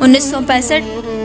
1965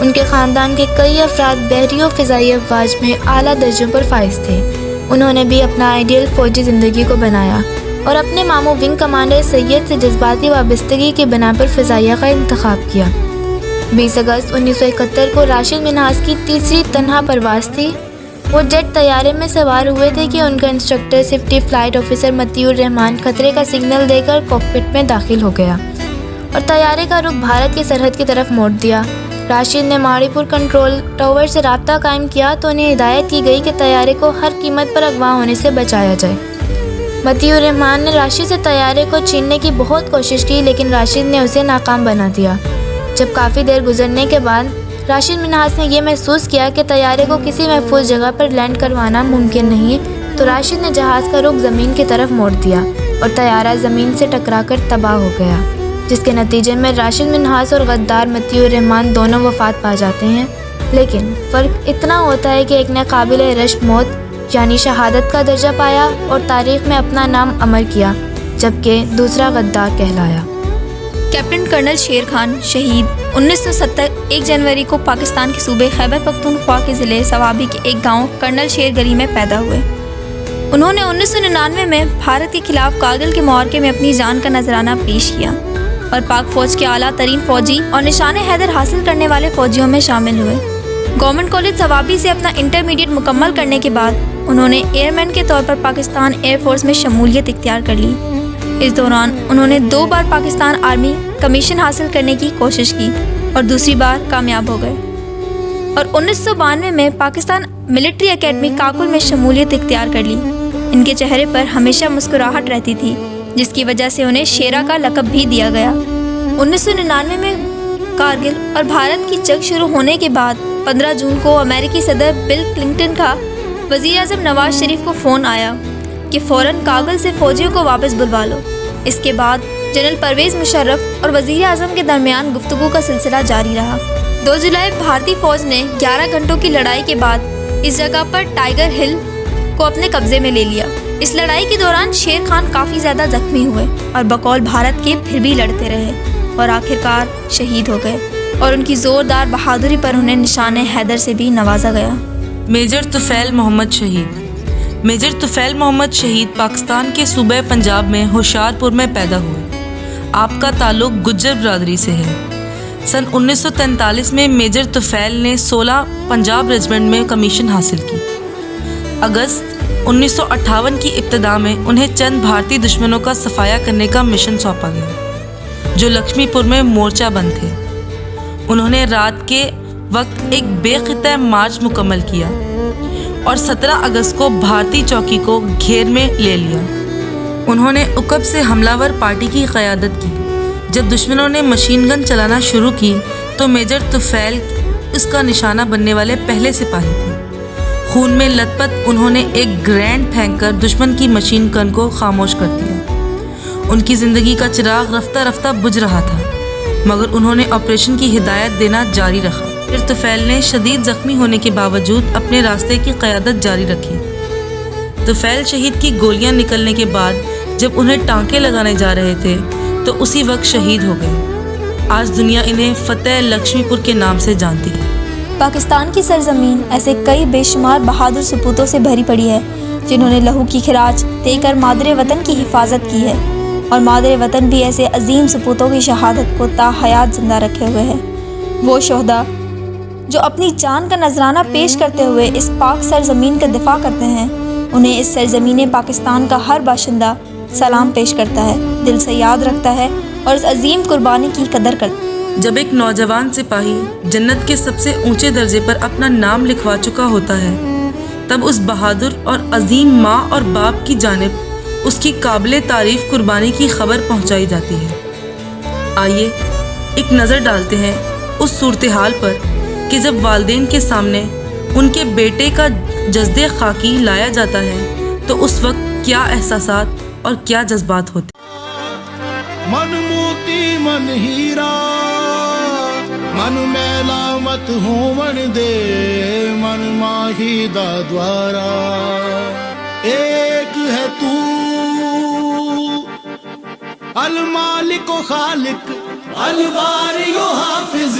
ان کے خاندان کے کئی افراد بحری و فضائی افواج میں اعلیٰ درجوں پر فائز تھے۔ انہوں نے بھی اپنا آئیڈیل فوجی زندگی کو بنایا اور اپنے ماموں ونگ کمانڈر سید سے جذباتی وابستگی کی بنا پر فضائیہ کا انتخاب کیا۔ 20 اگست 1971 کو راشد منہاس کی تیسری تنہا پرواز تھی۔ وہ جیٹ طیارے میں سوار ہوئے تھے کہ ان کا انسٹرکٹر سیفٹی فلائٹ آفیسر مطیع الرحمان خطرے کا سگنل دے کر کاکپٹ میں داخل ہو گیا اور طیارے کا رخ بھارت کی سرحد کی طرف موڑ دیا۔ راشد نے ماڑی پور کنٹرول ٹاور سے رابطہ قائم کیا تو انہیں ہدایت کی گئی کہ طیارے کو ہر قیمت پر اغوا ہونے سے بچایا جائے۔ مطیع الرحمان نے راشد سے طیارے کو چھیننے کی بہت کوشش کی لیکن راشد نے اسے ناکام بنا دیا۔ جب کافی دیر گزرنے کے بعد راشد منہاس نے یہ محسوس کیا کہ طیارے کو کسی محفوظ جگہ پر لینڈ کروانا ممکن نہیں تو راشد نے جہاز کا رخ زمین کی طرف موڑ دیا اور طیارہ زمین سے ٹکرا کر تباہ ہو گیا، جس کے نتیجے میں راشد منہاس اور غدار مطیع الرحمان دونوں وفات پا جاتے ہیں۔ لیکن فرق اتنا ہوتا ہے کہ ایک نے قابل رشک موت یعنی شہادت کا درجہ پایا اور تاریخ میں اپنا نام امر کیا، جبکہ دوسرا غدار کہلایا۔ کیپٹن کرنل شیر خان شہید 1970 1 جنوری کو پاکستان کے صوبے خیبر پختونخوا کے ضلع صوابی کے ایک گاؤں کرنل شیر گلی میں پیدا ہوئے۔ انہوں نے 1999 میں بھارت کے خلاف کارگل کے معرکے میں اپنی جان کا نذرانہ پیش کیا اور پاک فوج کے اعلیٰ ترین فوجی اور نشان حیدر حاصل کرنے والے فوجیوں میں شامل ہوئے۔ گورنمنٹ کالج صوابی سے اپنا انٹرمیڈیٹ مکمل کرنے کے بعد انہوں نے ایئر مین کے طور پر پاکستان ایئر فورس میں شمولیت اختیار کر لی۔ اس دوران انہوں نے 2 بار پاکستان آرمی کمیشن حاصل کرنے کی کوشش کی اور دوسری بار کامیاب ہو گئے اور 1992 میں پاکستان ملٹری اکیڈمی کاکل میں شمولیت اختیار کر لی۔ ان کے چہرے پر ہمیشہ مسکراہٹ رہتی تھی جس کی وجہ سے انہیں شیرا کا لقب بھی دیا گیا۔ 1999 میں کارگل اور بھارت کی جنگ شروع ہونے کے بعد 15 جون کو امریکی صدر بل کلنٹن کا وزیر اعظم نواز شریف کو فون آیا کہ فوراً کارگل سے فوجیوں کو واپس بلوا لو۔ اس کے بعد جنرل پرویز مشرف اور وزیر اعظم کے درمیان گفتگو کا سلسلہ جاری رہا۔ 2 جولائی بھارتی فوج نے 11 گھنٹوں کی لڑائی کے بعد اس جگہ پر ٹائیگر ہل کو اپنے قبضے میں لے لیا۔ اس لڑائی کے دوران شیر خان کافی زیادہ زخمی ہوئے اور بقول بھارت کے پھر بھی لڑتے رہے اور آخرکار شہید ہو گئے اور ان کی زوردار بہادری پر انہیں نشان حیدر سے بھی نوازا گیا۔ میجر طفیل محمد شہید۔ میجر طفیل محمد شہید پاکستان کے صوبہ پنجاب میں ہوشیارپور میں پیدا ہوئے۔ آپ کا تعلق گجر برادری سے ہے۔ سن 1943 میں میجر طفیل نے 16 پنجاب ریجمنٹ میں کمیشن حاصل کی۔ اگست 1958 کی ابتدا میں انہیں چند بھارتی دشمنوں کا صفایا کرنے کا مشن سونپا گیا جو لکشمی پور میں مورچہ بند تھے۔ انہوں نے رات کے وقت ایک بے قطع مارچ مکمل کیا اور 17 اگست کو بھارتی چوکی کو گھیر میں لے لیا۔ انہوں نے عقب سے حملہ ور پارٹی کی قیادت کی۔ جب دشمنوں نے مشین گن چلانا شروع کی تو میجر طفیل اس کا نشانہ بننے والے پہلے سپاہی تھے۔ خون میں لت پت انہوں نے ایک گرینیڈ پھینک کر دشمن کی مشین گن کو خاموش کر دیا۔ ان کی زندگی کا چراغ رفتہ رفتہ بجھ رہا تھا مگر انہوں نے آپریشن کی ہدایت دینا جاری رکھا۔ پھر طفیل نے شدید زخمی ہونے کے باوجود اپنے راستے کی قیادت جاری رکھی۔ طفیل شہید کی گولیاں نکلنے کے بعد جب انہیں ٹانکے لگانے جا رہے تھے تو اسی وقت شہید ہو گئے۔ آج دنیا انہیں فتح لکشمی پور کے نام سے جانتی ہے۔ پاکستان کی سرزمین ایسے کئی بے شمار بہادر سپوتوں سے بھری پڑی ہے جنہوں نے لہو کی خراج دے کر مادر وطن کی حفاظت کی ہے اور مادر وطن بھی ایسے عظیم سپوتوں کی شہادت کو تا حیات زندہ رکھے ہوئے ہے۔ وہ شہداء جو اپنی جان کا نذرانہ پیش کرتے ہوئے اس پاک سرزمین کا دفاع کرتے ہیں انہیں اس سرزمین پاکستان کا ہر باشندہ سلام پیش کرتا ہے، دل سے یاد رکھتا ہے اور اس عظیم قربانی کی قدر کرتا ہے۔ جب ایک نوجوان سپاہی جنت کے سب سے اونچے درجے پر اپنا نام لکھوا چکا ہوتا ہے تب اس بہادر اور عظیم ماں اور باپ کی جانب اس کی قابل تعریف قربانی کی خبر پہنچائی جاتی ہے۔ آئیے ایک نظر ڈالتے ہیں اس صورتحال پر کہ جب والدین کے سامنے ان کے بیٹے کا جسد خاکی لایا جاتا ہے تو اس وقت کیا احساسات اور کیا جذبات ہوتے ہیں۔ من موتی من ہیرا من میلا مت ہون دے من ماہی دا دوارا ایک ہے تو المالک و خالق الباری و حافظ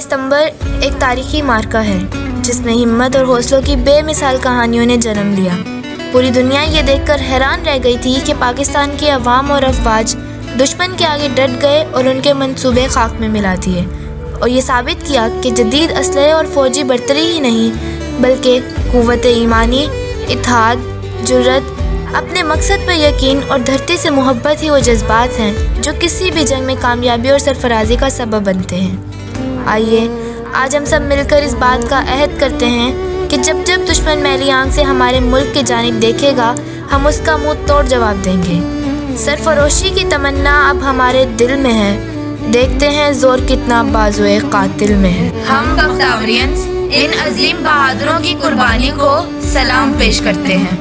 ستمبر ایک تاریخی مارکہ ہے جس میں ہمت اور حوصلوں کی بے مثال کہانیوں نے جنم لیا۔ پوری دنیا یہ دیکھ کر حیران رہ گئی تھی کہ پاکستان کے عوام اور افواج دشمن کے آگے ڈٹ گئے اور ان کے منصوبے خاک میں ملا دیے، اور یہ ثابت کیا کہ جدید اسلحے اور فوجی برتری ہی نہیں بلکہ قوت ایمانی، اتحاد، جرت، اپنے مقصد پر یقین اور دھرتی سے محبت ہی وہ جذبات ہیں جو کسی بھی جنگ میں کامیابی اور سرفرازی کا سبب بنتے ہیں۔ آئیے آج ہم سب مل کر اس بات کا عہد کرتے ہیں کہ جب جب دشمن میلی آنکھ سے ہمارے ملک کی جانب دیکھے گا ہم اس کا منہ توڑ جواب دیں گے۔ سرفروشی کی تمنا اب ہمارے دل میں ہے، دیکھتے ہیں زور کتنا بازوئے قاتل میں ہے۔ ہم بختاوریئنز ان عظیم بہادروں کی قربانی کو سلام پیش کرتے ہیں۔